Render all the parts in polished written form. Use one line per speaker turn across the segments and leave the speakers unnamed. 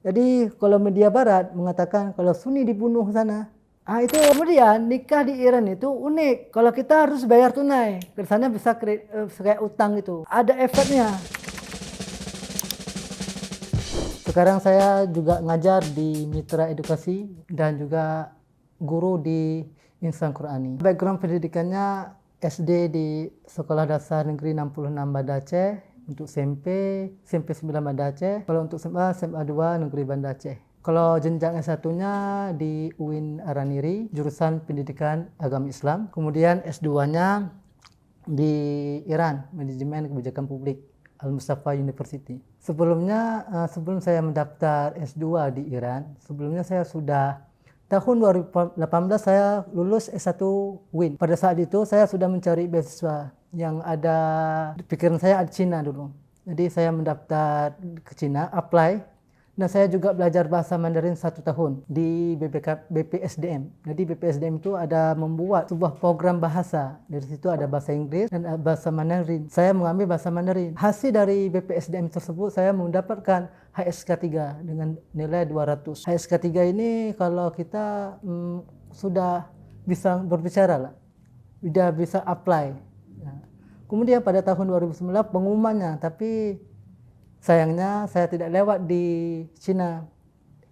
Jadi kalau media barat mengatakan kalau Sunni dibunuh sana. Itu kemudian nikah di Iran itu unik. Kalau kita harus bayar tunai, ke sana bisa kayak utang gitu. Ada efeknya. Sekarang saya juga ngajar di Mitra Edukasi dan juga guru di Insan Qurani. Background pendidikannya SD di Sekolah Dasar Negeri 66 Banda Aceh, untuk SMP 9 Banda Aceh, kalau untuk SMA 2 Negeri Banda Aceh. Kalau jenjang S1-nya di UIN Araniri, jurusan Pendidikan Agama Islam. Kemudian S2-nya di Iran, Manajemen Kebijakan Publik, Al-Mustafa University. Sebelumnya, sebelum saya mendaftar S2 di Iran, sebelumnya saya sudah tahun 2018 saya lulus S1 UIN. Pada saat itu saya sudah mencari beasiswa yang ada di pikiran saya di Cina dulu. Jadi saya mendaftar ke Cina, apply. Nah, saya juga belajar bahasa Mandarin 1 tahun di BPSDM. Jadi BPSDM itu ada membuat sebuah program bahasa. Dari situ ada bahasa Inggris dan bahasa Mandarin. Saya mengambil bahasa Mandarin. Hasil dari BPSDM tersebut saya mendapatkan HSK 3 dengan nilai 200. HSK 3 ini kalau kita sudah bisa berbicara lah, sudah bisa apply. Nah, kemudian pada tahun 2019 pengumumannya, tapi sayangnya saya tidak lewat di Cina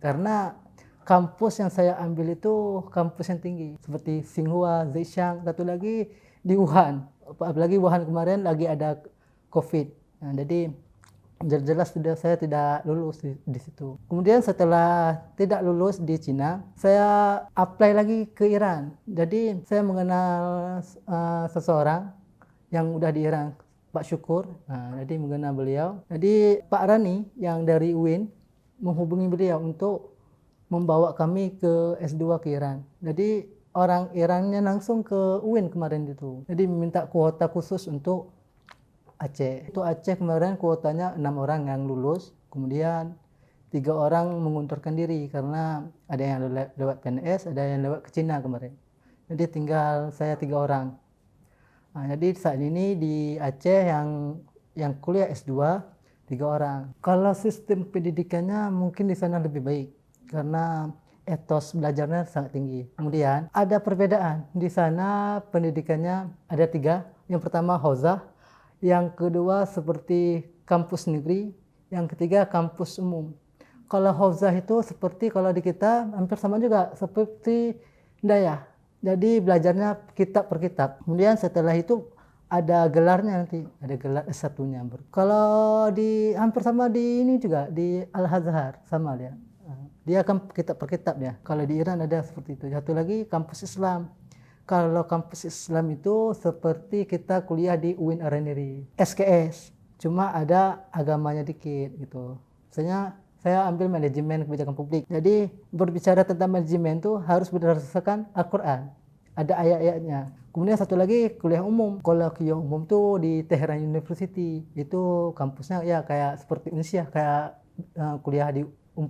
karena kampus yang saya ambil itu kampus yang tinggi seperti Tsinghua, Zhejiang, satu lagi di Wuhan. Apalagi Wuhan kemarin lagi ada COVID. Nah, jadi jelas saya tidak lulus di situ. Kemudian setelah tidak lulus di Cina, saya apply lagi ke Iran. Jadi saya mengenal seseorang yang udah di Iran, Pak Syukur. Jadi mengenal beliau. Jadi Pak Rani yang dari UIN menghubungi beliau untuk membawa kami ke S2 ke Iran. Jadi orang Irannya langsung ke UIN kemarin itu. Jadi meminta kuota khusus untuk Aceh. Untuk Aceh kemarin kuotanya 6 orang yang lulus. Kemudian 3 orang mengundurkan diri karena ada yang lewat PNS, ada yang lewat ke Cina kemarin. Jadi tinggal saya 3 orang. Jadi saat ini di Aceh yang kuliah S2 3 orang. Kalau sistem pendidikannya mungkin di sana lebih baik karena etos belajarnya sangat tinggi. Kemudian ada perbedaan. Di sana pendidikannya ada 3. Yang pertama Hauzah, yang kedua seperti kampus negeri, yang ketiga kampus umum. Kalau Hauzah itu seperti kalau di kita hampir sama juga seperti Dayah. Jadi belajarnya kitab per kitab. Kemudian setelah itu ada gelarnya nanti, ada gelar S1-nya. Kalau di hampir sama di ini juga di Al-Azhar sama dia. Dia kan kitab per kitab ya. Kalau di Iran ada seperti itu. Satu lagi kampus Islam. Kalau kampus Islam itu seperti kita kuliah di UIN Araniri, SKS. Cuma ada agamanya dikit gitu. Misalnya saya ambil manajemen kebijakan publik. Jadi berbicara tentang manajemen itu harus berdasarkan Al-Quran. Ada ayat-ayatnya. Kemudian satu lagi kuliah umum. Kalau kuliah umum tuh di Tehran University. Itu kampusnya ya kayak seperti Indonesia, kayak kuliah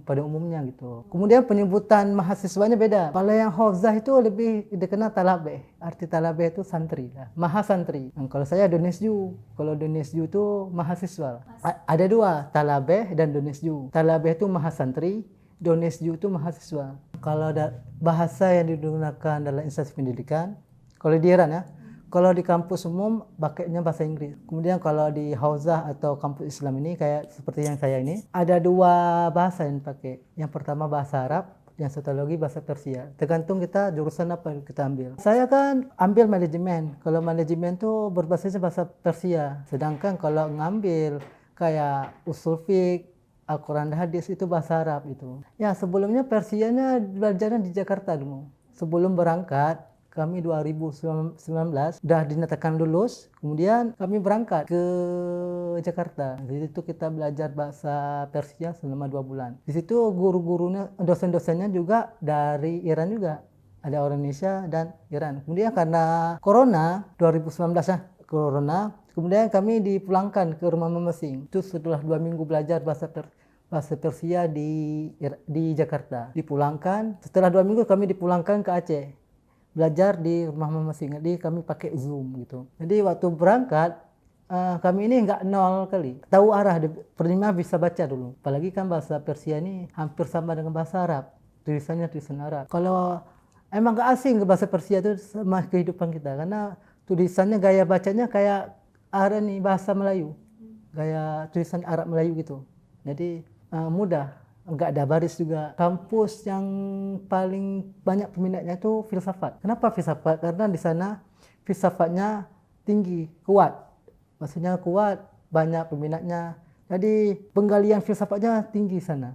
pada umumnya gitu. Kemudian penyebutan mahasiswanya beda. Kalau yang Hafzah itu lebih dikenal talabeh. Arti talabeh itu santri lah. Mahasantri. Kalau saya donesju. Kalau donesju itu mahasiswa. Ada 2, talabeh dan donesju. Talabeh itu mahasantri, donesju itu mahasiswa. Kalau bahasa yang digunakan dalam instansi pendidikan, kalau di Iran ya, kalau di kampus umum pakainya bahasa Inggris. Kemudian kalau di Hauzah atau kampus Islam ini kayak seperti yang saya ini, ada 2 bahasa yang dipakai. Yang pertama bahasa Arab, yang satu lagi bahasa Persia. Tergantung kita jurusan apa yang kita ambil. Saya kan ambil manajemen. Kalau manajemen tuh berbasis bahasa Persia. Sedangkan kalau ngambil kayak usul fiqh, Al-Quran dan hadis itu bahasa Arab itu. Ya sebelumnya Persianya belajarnya di Jakarta dulu. Sebelum berangkat, kami 2019 sudah dinyatakan lulus, kemudian kami berangkat ke Jakarta. Di situ kita belajar bahasa Persia selama 2 bulan. Di situ guru-gurunya, dosen-dosennya juga dari Iran juga. Ada orang Indonesia dan Iran. Kemudian karena Corona 2019 ya, Corona, kemudian kami dipulangkan ke rumah masing-masing. Itu setelah 2 minggu belajar bahasa Persia di Jakarta. Dipulangkan, setelah 2 minggu kami dipulangkan ke Aceh. Belajar di rumah masing-masing. Jadi kami pakai Zoom gitu. Jadi waktu berangkat kami ini nggak nol kali. Tahu arah, minimal bisa baca dulu. Apalagi kan bahasa Persia ini hampir sama dengan bahasa Arab. Tulisannya tulisan Arab. Kalau emang nggak asing ke bahasa Persia itu sama kehidupan kita. Karena tulisannya, gaya bacanya kayak ada nih bahasa Melayu. Gaya tulisan Arab Melayu gitu. Jadi mudah. Nggak ada baris juga. Kampus yang paling banyak peminatnya itu filsafat. Kenapa filsafat? Karena di sana filsafatnya tinggi, kuat. Maksudnya kuat, banyak peminatnya. Jadi penggalian filsafatnya tinggi sana.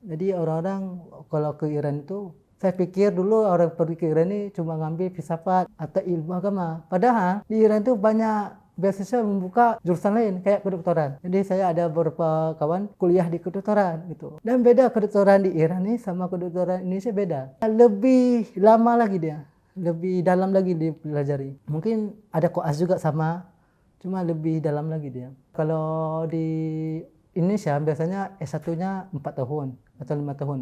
Jadi orang-orang kalau ke Iran itu, saya pikir dulu orang pergi ke Iran ini cuma ngambil filsafat atau ilmu agama. Padahal di Iran itu banyak beasiswa membuka jurusan lain kayak kedokteran. Jadi saya ada beberapa kawan kuliah di kedokteran gitu. Dan beda kedokteran di Iran nih sama kedokteran Indonesia beda. Lebih lama lagi dia, lebih dalam lagi dipelajari. Mungkin ada koas juga sama, cuma lebih dalam lagi dia. Kalau di Indonesia biasanya S1-nya 4 tahun atau 5 tahun.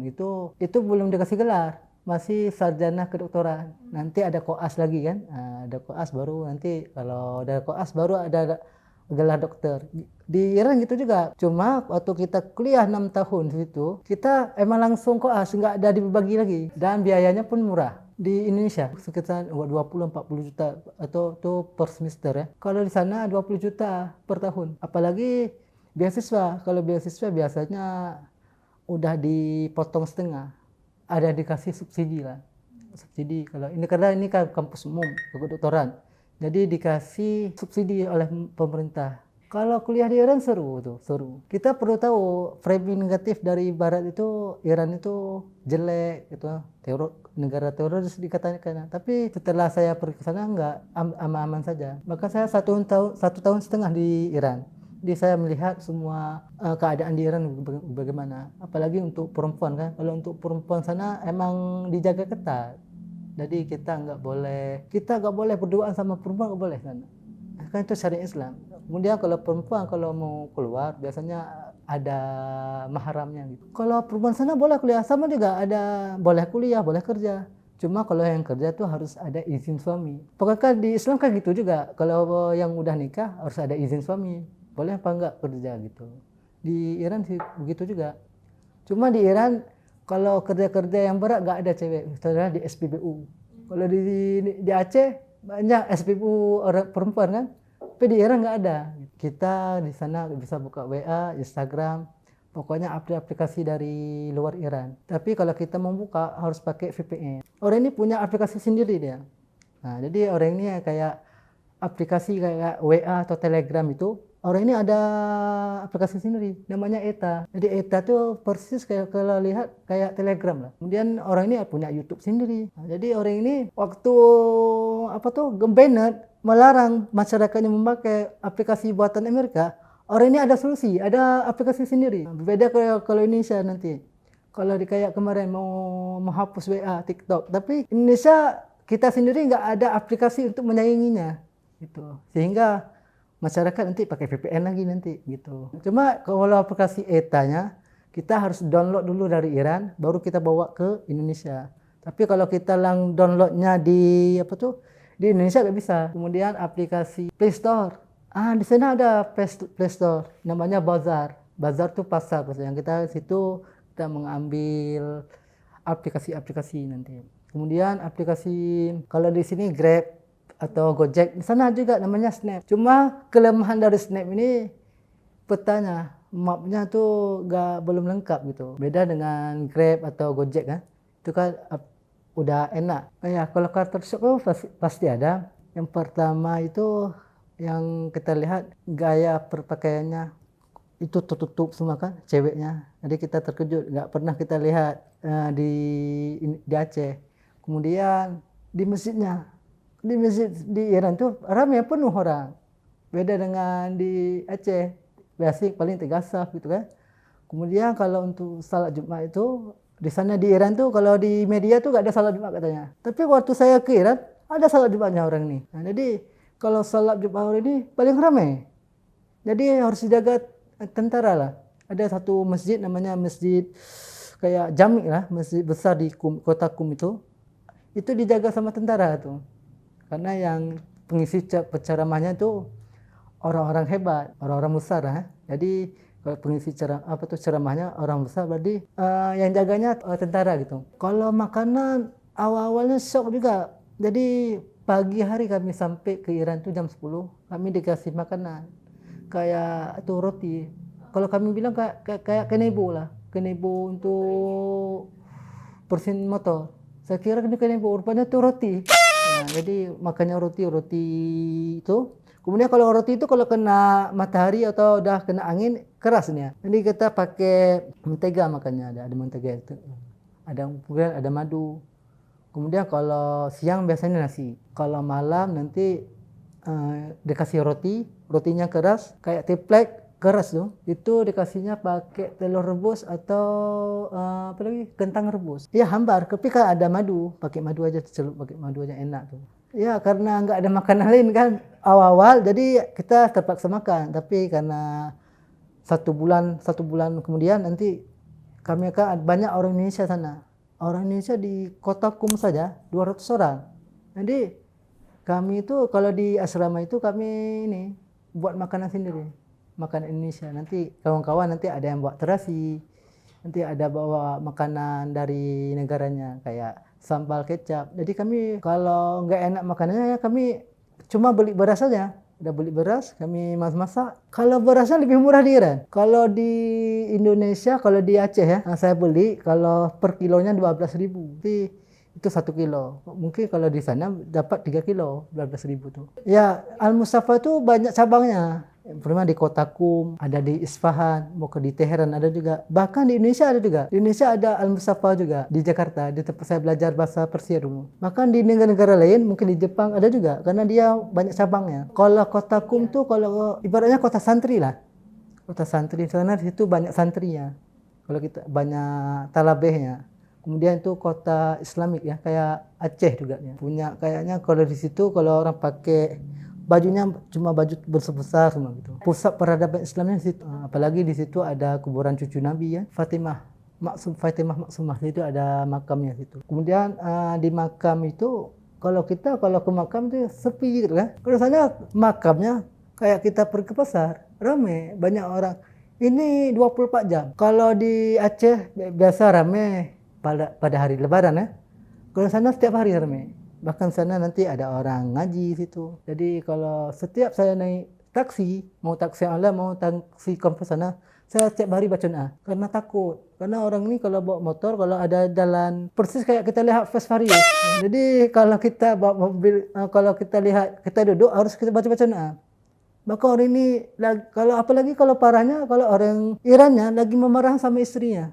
Itu belum dikasih gelar. Masih sarjana kedokteran. Nanti ada koas lagi kan. Ada koas baru nanti kalau ada koas baru ada gelar dokter. Di Iran gitu juga. Cuma waktu kita kuliah 6 tahun situ, kita emang langsung koas, nggak ada dibagi lagi. Dan biayanya pun murah. Di Indonesia sekitar 20-40 juta atau tuh per semester ya. Kalau di sana 20 juta per tahun. Apalagi beasiswa. Kalau beasiswa biasanya udah dipotong setengah. Ada dikasih subsidi lah. Subsidi kalau ini karena ini kan kampus umum kedokteran. Jadi dikasih subsidi oleh pemerintah. Kalau kuliah di Iran seru tuh, seru. Kita perlu tahu framing negatif dari barat itu Iran itu jelek gitu, negara teroris dikatakan. Tapi setelah saya pergi ke sana enggak, aman-aman saja. Maka saya 1,5 tahun di Iran. Jadi saya melihat semua keadaan di Iran bagaimana. Apalagi untuk perempuan kan. Kalau untuk perempuan sana emang dijaga ketat. Jadi kita nggak boleh berduaan sama perempuan, nggak boleh sana. Kan itu syariat Islam. Kemudian kalau perempuan kalau mau keluar biasanya ada mahramnya gitu. Kalau perempuan sana boleh kuliah sama juga, ada boleh kuliah, boleh kerja. Cuma kalau yang kerja tuh harus ada izin suami. Pokoknya di Islam kan gitu juga. Kalau yang udah nikah harus ada izin suami. Boleh apa enggak kerja gitu. Di Iran sih begitu juga. Cuma di Iran kalau kerja-kerja yang berat enggak ada cewek. Misalnya di SPBU. Kalau di Aceh banyak SPBU orang perempuan kan. Tapi di Iran enggak ada. Kita di sana bisa buka WA, Instagram. Pokoknya aplikasi dari luar Iran. Tapi kalau kita mau buka harus pakai VPN. Orang ini punya aplikasi sendiri dia. Nah, jadi orang ini kayak aplikasi kayak WA atau Telegram itu. Orang ini ada aplikasi sendiri, namanya ETA. Jadi ETA tuh persis kayak kalau lihat kayak Telegram lah. Kemudian orang ini punya YouTube sendiri. Nah, jadi orang ini waktu Bennett melarang masyarakatnya memakai aplikasi buatan Amerika, orang ini ada solusi, ada aplikasi sendiri. Berbeda kalau Indonesia nanti. Kalau kayak kemarin mau menghapus WA, TikTok, tapi Indonesia kita sendiri nggak ada aplikasi untuk menyainginya, gitu. Sehingga masyarakat nanti pakai VPN lagi nanti gitu. Cuma kalau aplikasi ETA-nya kita harus download dulu dari Iran, baru kita bawa ke Indonesia. Tapi kalau kita downloadnya di di Indonesia nggak bisa. Kemudian aplikasi Play Store. Di sana ada Play Store, namanya Bazaar. Bazaar tuh pasar, yang kita situ kita mengambil aplikasi-aplikasi nanti. Kemudian aplikasi kalau di sini Grab atau Gojek, di sana juga namanya Snap. Cuma kelemahan dari Snap ini petanya, mapnya tuh belum lengkap gitu. Beda dengan Grab atau Gojek kan. Itu kan udah enak. Ya, kalau culture shock pasti ada. Yang pertama itu yang kita lihat gaya berpakaiannya itu tertutup semua kan ceweknya. Jadi kita terkejut, nggak pernah kita lihat di Aceh. Kemudian di masjid di Iran tuh ramai penuh orang. Beda dengan di Aceh, biasanya paling 3 saf gitu kan. Kemudian kalau untuk salat Jumat itu di sana di Iran tuh kalau di media tuh gak ada salat Jumat katanya. Tapi waktu saya ke Iran ada salat Jumatnya orang ini. Nah, jadi kalau salat Jumat orang ini paling ramai. Jadi harus dijaga tentara lah. Ada satu masjid namanya masjid kayak Jami lah, masjid besar di kota Qum itu dijaga sama tentara tuh. Karena yang pengisi penceramahnya itu orang-orang hebat, orang-orang besar ya. Jadi kalau pengisi ceramahnya orang besar, berarti yang jaganya tentara gitu. Kalau makanan awal-awalnya shock juga. Jadi pagi hari kami sampai ke Iran tuh jam 10, kami dikasih makanan kayak itu roti. Kalau kami bilang kayak kenebo lah, kenebo untuk persin motor. Saya kira ini kenebo, rupanya itu roti. Nah, jadi makannya roti itu. Kemudian kalau roti itu kalau kena matahari atau udah kena angin kerasnya. Jadi kita pakai mentega makannya, ada mentega itu. Kemudian ada madu. Kemudian kalau siang biasanya nasi. Kalau malam nanti dikasih rotinya keras kayak teplek keras tuh. Itu dikasihnya pakai telur rebus atau apa lagi? Kentang rebus. Ya hambar, tapi kan ada madu, pakai madu aja, celup pakai madu aja enak tuh. Ya karena nggak ada makanan lain kan awal-awal, jadi kita terpaksa makan. Tapi karena satu bulan kemudian nanti kami akan banyak orang Indonesia sana. Orang Indonesia di kota Qum saja 200 orang. Jadi kami itu kalau di asrama itu kami ini buat makanan sendiri, makanan Indonesia. Nanti kawan-kawan nanti ada yang bawa terasi, nanti ada bawa makanan dari negaranya kayak sambal kecap. Jadi kami kalau nggak enak makanannya kami cuma beli beras saja. Udah beli beras, kami masak. Kalau berasnya lebih murah di Iran. Kalau di Indonesia, kalau di Aceh ya, saya beli kalau per kilonya 12.000. Tapi itu 1 kilo. Mungkin kalau di sana dapat 3 kilo, 12.000 tuh. Ya, Al-Mustafa itu banyak cabangnya. Pertama di kota Qum, ada di Isfahan, mau di Teheran ada juga. Bahkan di Indonesia ada juga. Di Indonesia ada Al-Mustafa juga di Jakarta, di tempat saya belajar bahasa Persia dulu. Bahkan di negara-negara lain, mungkin di Jepang ada juga, karena dia banyak cabangnya. Kalau kota Qum tuh kalau ibaratnya kota santri lah. Kota santri karena di situ banyak santrinya. Kalau kita banyak talabehnya. Kemudian itu kota Islamik ya, kayak Aceh juga ya. Punya kayaknya kalau di situ kalau orang pakai bajunya cuma baju besar semua gitu. Pusat peradaban Islamnya di situ. Apalagi di situ ada kuburan cucu Nabi ya, Fatimah Maksumah itu ada makamnya situ. Kemudian di makam itu kalau ke makam itu sepi gitu kan. Kalau sana makamnya kayak kita pergi ke pasar, ramai, banyak orang. Ini 24 jam. Kalau di Aceh biasa ramai pada hari Lebaran ya. Kalau sana setiap hari ramai. Bahkan sana nanti ada orang ngaji situ. Jadi kalau setiap saya naik taksi, mau taksi online, mau taksi kampus sana, saya setiap hari baca doa. Karena takut. Karena orang ini kalau bawa motor, kalau ada jalan persis kayak kita lihat Fast Furious. Jadi kalau kita bawa mobil, kalau kita lihat, kita duduk harus kita baca doa. Maka orang ini, kalau apalagi kalau parahnya, kalau orang Irannya lagi memarah sama istrinya,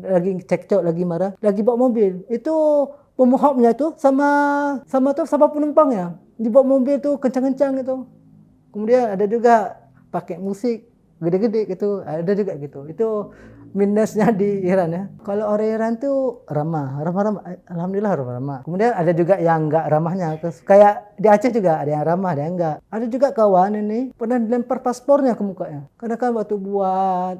lagi cekcok, lagi marah, lagi bawa mobil, itu pemohonnya itu sama penumpangnya dibawa mobil tuh kencang-kencang gitu. Kemudian ada juga pakai musik gede-gede gitu, ada juga gitu. Itu minusnya di Iran ya. Kalau orang Iran tuh ramah, alhamdulillah ramah. Kemudian ada juga yang enggak ramahnya, kayak di Aceh juga ada yang ramah, ada yang enggak. Ada juga kawan ini pernah dilempar paspornya ke mukanya. Karena kan waktu buat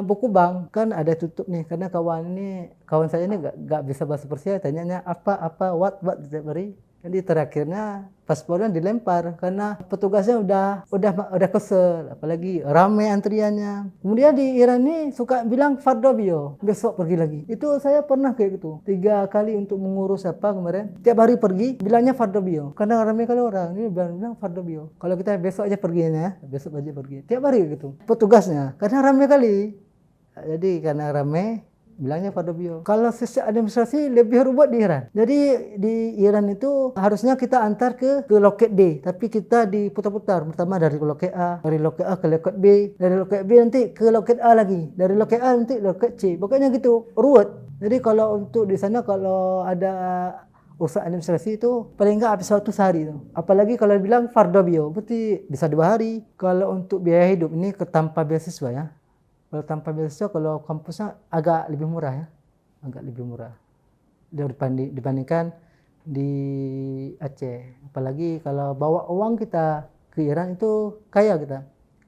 buku bank kan ada tutup nih, karena kawan saya ini enggak bisa bahasa Persia, tanyanya apa what setiap hari. Jadi terakhirnya paspornya dilempar karena petugasnya udah kesel, apalagi ramai antriannya. Kemudian di Iran ini suka bilang fardobio, besok pergi lagi. Itu saya pernah kayak gitu 3 kali untuk mengurus apa kemarin. Tiap hari pergi bilangnya fardobio karena ramai kali orang. Ini bilang fardobio. Kalau kita besok aja perginya, besok aja pergi. Tiap hari gitu petugasnya karena ramai kali. Jadi karena ramai bilangnya fardobio. Kalau sistem administrasi lebih ruwet di Iran. Jadi di Iran itu harusnya kita antar ke loket D, tapi kita diputar-putar. Pertama dari loket A, dari loket A ke loket B, dari loket B nanti ke loket A lagi, dari loket A nanti loket C. Pokoknya gitu, ruwet. Jadi kalau untuk di sana kalau ada urusan administrasi itu paling enggak habis waktu sehari itu. Apalagi kalau bilang fardobio, berarti bisa 2 hari. Kalau untuk biaya hidup ini tanpa beasiswa ya. Kalau tanpa beasiswa, kalau kampusnya agak lebih murah ya, agak lebih murah dibandingkan di Aceh. Apalagi kalau bawa uang kita ke Iran itu kaya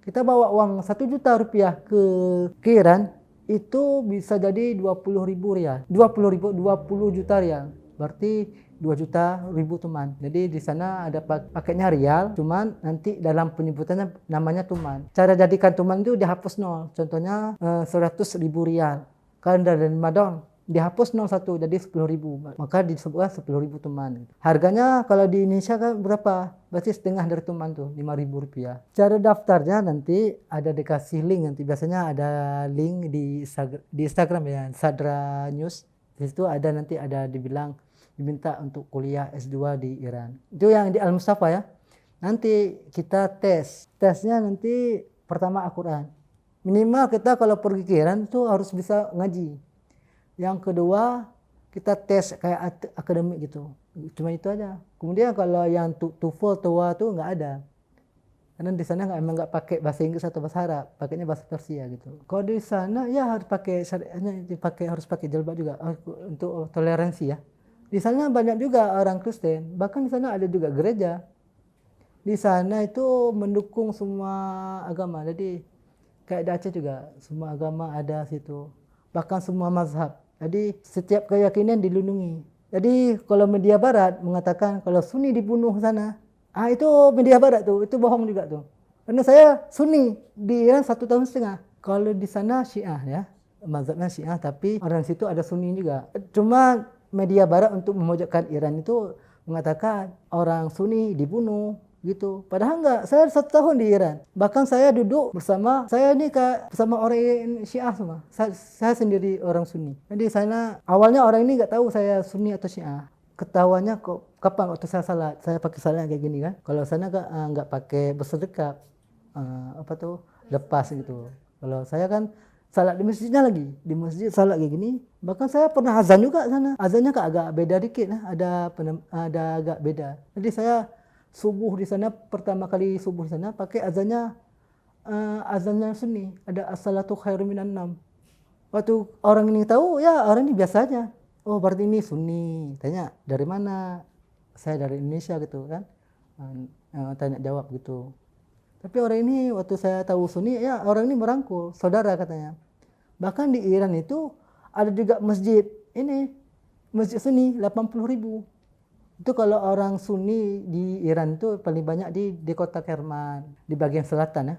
kita bawa uang 1 juta rupiah ke Iran itu bisa jadi 20.000 rial, 20 juta rial. berarti 2.000.000 tuman. Jadi di sana ada paketnya rial, cuman nanti dalam penyebutannya namanya tuman. Cara jadikan tuman itu dihapus nol. Contohnya 100.000 rial. Kan dari 5 dong, dihapus 01 jadi 10.000, maka disebutkan 10.000 tuman. Harganya kalau di Indonesia kan berapa? Berarti setengah dari tuman tuh, 5.000 rupiah. Cara daftarnya nanti ada dikasih link, nanti biasanya ada link di Instagram ya, Sadra News. Di situ ada nanti ada dibilang diminta untuk kuliah S2 di Iran. Itu yang di Al Mustafa ya. Nanti kita tesnya nanti pertama Al-Quran. Minimal kita kalau pergi ke Iran itu harus bisa ngaji. Yang kedua kita tes kayak akademik gitu. Cuma itu aja. Kemudian kalau yang TOEFL, TOA tuh nggak ada. Karena di sana emang nggak pakai bahasa Inggris atau bahasa Arab, pakainya bahasa Persia gitu. Kalau di sana ya harus pakai harus pakai jilbab juga untuk toleransi ya. Di sana banyak juga orang Kristen, bahkan di sana ada juga gereja. Di sana itu mendukung semua agama. Jadi kayak di Aceh juga semua agama ada situ. Bahkan semua mazhab. Jadi setiap keyakinan dilindungi. Jadi kalau media barat mengatakan kalau Sunni dibunuh sana, itu media barat tuh, itu bohong juga tuh. Karena saya Sunni di Iran 1,5 tahun. Kalau di sana Syiah ya, mazhabnya Syiah, tapi orang situ ada Sunni juga. Cuma media barat untuk memojokkan Iran itu mengatakan orang Sunni dibunuh gitu. Padahal enggak, saya 1 tahun di Iran. Bahkan saya duduk bersama, saya ini bersama orang Syiah semua. Saya sendiri orang Sunni. Jadi sana awalnya orang ini enggak tahu saya Sunni atau Syiah. Ketahuannya kok kapan waktu saya salat, saya pakai salat kayak gini kan. Kalau sana enggak pakai bersedekap, lepas gitu. Kalau saya kan salat di masjidnya lagi, di masjid salat kayak gini. Bahkan saya pernah azan juga sana. Azannya agak beda dikit lah, ada agak beda. Jadi saya subuh di sana, pertama kali subuh di sana pakai azannya Sunni, ada as-salatu khairum minan naum. Waktu orang ini tahu ya orang ini biasa aja. Oh berarti ini Sunni. Tanya dari mana? Saya dari Indonesia gitu kan. Tanya jawab gitu. Tapi orang ini waktu saya tahu Sunni ya orang ini merangkul, saudara katanya. Bahkan di Iran itu ada juga masjid masjid Sunni 80.000. Itu kalau orang Sunni di Iran itu paling banyak di kota Kerman, di bagian selatan ya,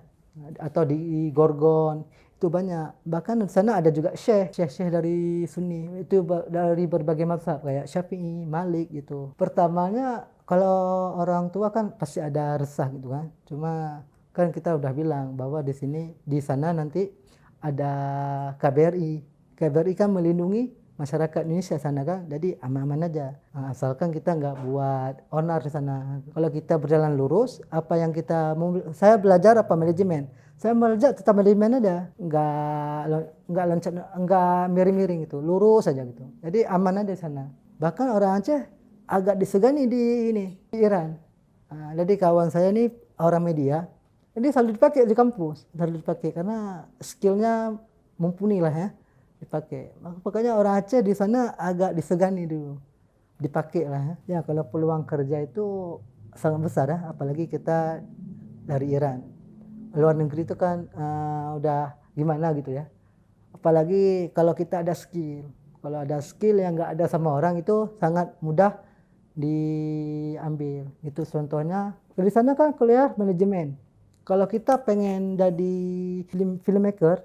atau di Gorgon, itu banyak. Bahkan di sana ada juga syekh dari Sunni, itu dari berbagai mazhab kayak Syafi'i, Malik gitu. Pertamanya kalau orang tua kan pasti ada resah gitu kan. Cuma kan kita udah bilang bahwa di sana nanti ada KBRI. KBRI kan melindungi masyarakat Indonesia sana kan, jadi aman-aman aja. Asalkan kita nggak buat onar di sana. Kalau kita berjalan lurus, apa yang saya belajar manajemen. Saya belajar tetap manajemen aja, nggak loncat, nggak miring-miring gitu, lurus aja gitu. Jadi aman aja di sana. Bahkan orang Aceh agak disegani di Iran. Jadi kawan saya ini orang media, jadi selalu dipakai di kampus, selalu dipakai karena skillnya mumpuni lah ya. Dipakai. Makanya orang Aceh di sana agak disegani dulu. Dipakai lah ya. Ya kalau peluang kerja itu sangat besar ya, apalagi kita dari Iran. Luar negeri itu kan udah gimana gitu ya. Apalagi kalau kita ada skill. Kalau ada skill yang nggak ada sama orang itu sangat mudah diambil. Itu contohnya. Di sana kan kuliah manajemen. Kalau kita pengen jadi filmmaker,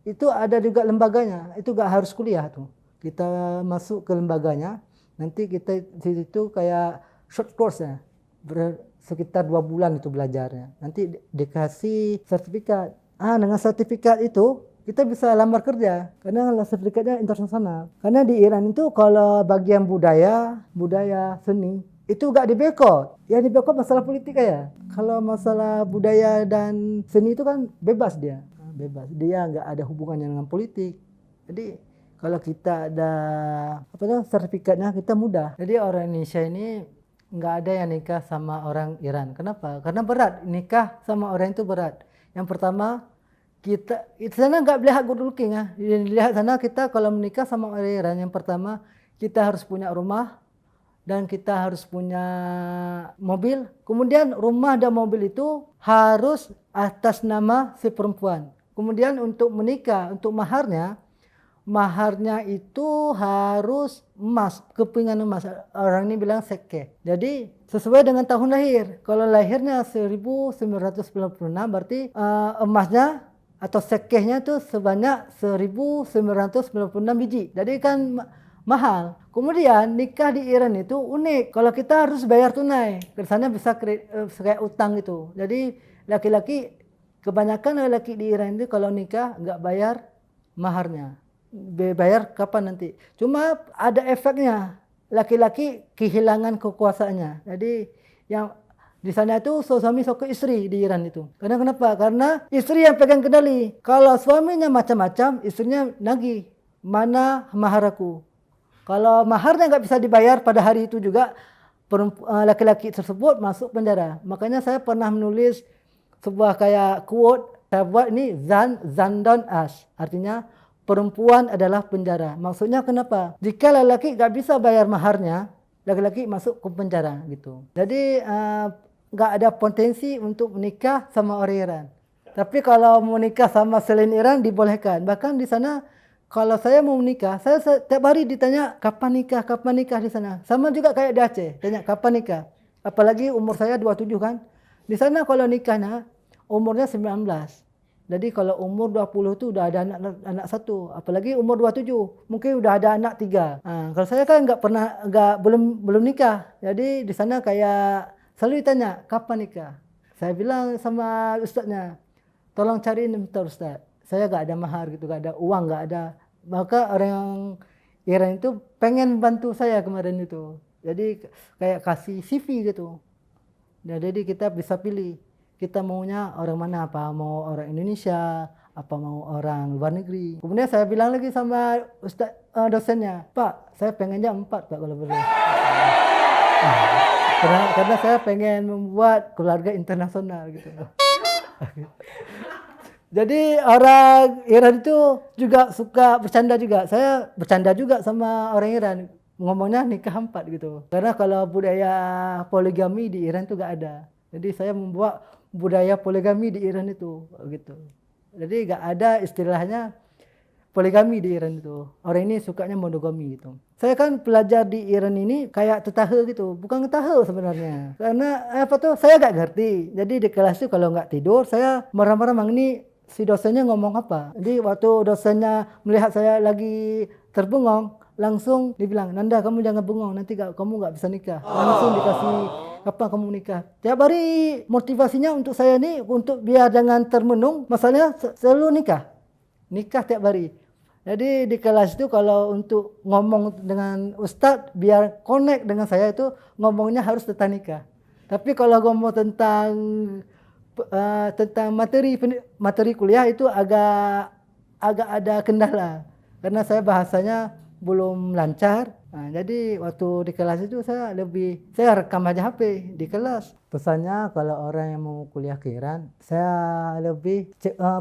itu ada juga lembaganya, itu gak harus kuliah tuh. Kita masuk ke lembaganya, nanti kita di situ kayak short course ya, sekitar 2 bulan itu belajarnya. Nanti dikasih sertifikat. Dengan sertifikat itu kita bisa lamar kerja, karena sertifikatnya internasional. Karena di Iran itu kalau bagian budaya seni, itu gak dibekot. Ya dibekot masalah politik ya. Kalau masalah budaya dan seni itu kan bebas dia. Bebas, dia nggak ada hubungannya dengan politik. Jadi kalau kita ada sertifikatnya kita mudah. Jadi orang Indonesia ini nggak ada yang nikah sama orang Iran. Kenapa? Karena berat, nikah sama orang itu berat. Yang pertama kita di sana nggak lihat good looking ya. Dilihat sana kita kalau menikah sama orang Iran, yang pertama kita harus punya rumah dan kita harus punya mobil. Kemudian rumah dan mobil itu harus atas nama si perempuan. Kemudian untuk menikah, untuk maharnya maharnya itu harus emas, kepingan emas. Orang ini bilang seke. Jadi sesuai dengan tahun lahir. Kalau lahirnya 1996 berarti emasnya atau sekehnya itu sebanyak 1996 biji. Jadi kan mahal. Kemudian nikah di Iran itu unik. Kalau kita harus bayar tunai, kesannya bisa kayak utang gitu. Jadi laki-laki, kebanyakan laki di Iran itu kalau nikah nggak bayar maharnya. Bayar kapan nanti. Cuma ada efeknya. Laki-laki kehilangan kekuasaannya. Jadi yang di sana itu suami ke istri di Iran itu. Karena kenapa? Karena istri yang pegang kendali. Kalau suaminya macam-macam, istrinya nagih. Mana mahar aku? Kalau maharnya nggak bisa dibayar pada hari itu juga, laki-laki tersebut masuk penjara. Makanya saya pernah menulis sebuah kayak quote. Saya buat ini Zandon Ash. Artinya perempuan adalah penjara. Maksudnya kenapa? Jika laki-laki nggak bisa bayar maharnya, laki-laki masuk ke penjara gitu. Jadi nggak ada potensi untuk menikah sama orang Iran. Tapi kalau mau nikah sama selain Iran dibolehkan. Bahkan di sana kalau saya mau menikah, saya setiap hari ditanya kapan nikah di sana. Sama juga kayak di Aceh, tanya kapan nikah. Apalagi umur saya 27 kan. Di sana kalau nikahnya umurnya 19. Jadi kalau umur 20 itu udah ada anak satu, apalagi umur 27 mungkin udah ada anak 3. Kalau saya kan belum nikah. Jadi di sana kayak selalu ditanya kapan nikah. Saya bilang sama ustaznya, tolong cariin bentar ustaz. Saya gak ada mahar gitu, gak ada uang, gak ada. Maka orang Iran itu pengen bantu saya kemarin itu. Jadi kayak kasih CV gitu. Nah, jadi kita bisa pilih. Kita maunya orang mana, apa mau orang Indonesia, apa mau orang luar negeri. Kemudian saya bilang lagi sama ustaz dosennya, Pak, saya pengennya 4 Pak kalau boleh. Karena saya pengen membuat keluarga internasional gitu. Jadi orang Iran itu juga suka bercanda juga. Saya bercanda juga sama orang Iran. Ngomongnya nikah 4 gitu. Karena kalau budaya poligami di Iran itu gak ada. Jadi saya membuat budaya poligami di Iran itu gitu. Jadi gak ada istilahnya poligami di Iran itu. Orang ini sukanya monogami gitu. Saya kan belajar di Iran ini kayak tetahe gitu. Bukan tetahe sebenarnya. Karena saya gak ngerti. Jadi di kelas itu kalau gak tidur saya marah-marah ini si dosennya ngomong apa. Jadi waktu dosennya melihat saya lagi terbengong, langsung dibilang, Nanda kamu jangan bengong, nanti kamu nggak bisa nikah. Langsung dikasih kapan kamu nikah. Tiap hari motivasinya untuk saya ini, untuk biar jangan termenung, masalahnya selalu nikah tiap hari. Jadi di kelas itu kalau untuk ngomong dengan ustadz biar connect dengan saya itu ngomongnya harus tentang nikah. Tapi kalau ngomong tentang materi kuliah itu agak ada kendala karena saya bahasanya belum lancar. Jadi waktu di kelas itu saya rekam aja HP di kelas. Pesannya kalau orang yang mau kuliah ke Iran, saya lebih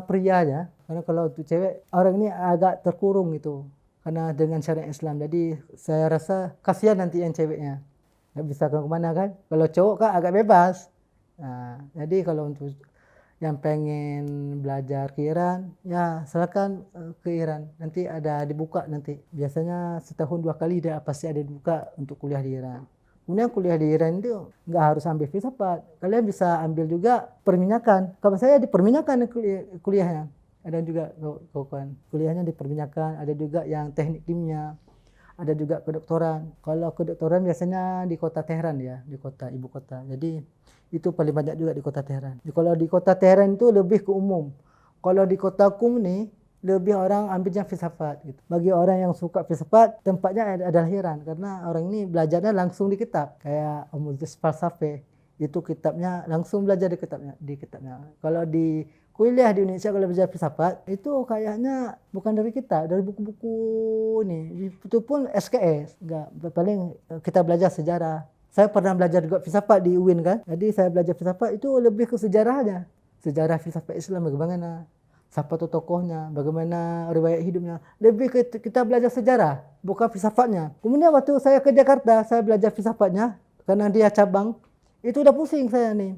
pria ya. Karena kalau untuk cewek, orang ini agak terkurung gitu. Karena dengan syariat Islam. Jadi saya rasa kasihan nanti yang ceweknya. Nggak bisa kemana kan. Kalau cowok kan agak bebas. Jadi kalau untuk yang pengen belajar ke Iran, ya silakan ke Iran. Nanti ada dibuka nanti. Biasanya setahun 2 kali pasti ada dibuka untuk kuliah di Iran. Kemudian kuliah di Iran itu nggak harus ambil filsafat. Kalian bisa ambil juga perminyakan. Kalau saya di perminyakan kuliahnya. Ada juga kawan kuliahnya di perminyakan. Ada juga yang teknik kimia. Ada juga kedokteran. Kalau kedokteran biasanya di kota Teheran ya, di kota ibu kota. Jadi itu paling banyak juga di kota Teheran. Kalau di kota Teheran itu lebih ke umum. Kalau di kota Qum nih lebih orang ambilnya filsafat gitu. Bagi orang yang suka filsafat, tempatnya adalah Iran karena orang ini belajarnya langsung di kitab. Kayak Umudus Falsafeh, itu kitabnya langsung belajar di kitabnya. Kalau di kuliah di Indonesia kalau belajar filsafat itu kayaknya bukan dari kita, dari buku-buku nih. Itu pun SKS, enggak, paling kita belajar sejarah. Saya pernah belajar juga filsafat di UIN kan. Jadi saya belajar filsafat itu lebih ke sejarahnya. Sejarah filsafat Islam bagaimana, siapa tuh tokohnya, bagaimana riwayat hidupnya. Lebih ke kita belajar sejarah, bukan filsafatnya. Kemudian waktu saya ke Jakarta, saya belajar filsafatnya karena dia cabang. Itu udah pusing saya nih.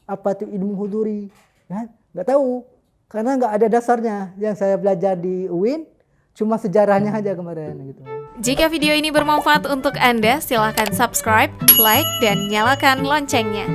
Apa itu ilmu huduri, kan? Nggak tahu, karena nggak ada dasarnya. Yang saya belajar di UIN, cuma sejarahnya aja kemarin gitu.
Jika video ini bermanfaat untuk Anda, silakan subscribe, like, dan nyalakan loncengnya.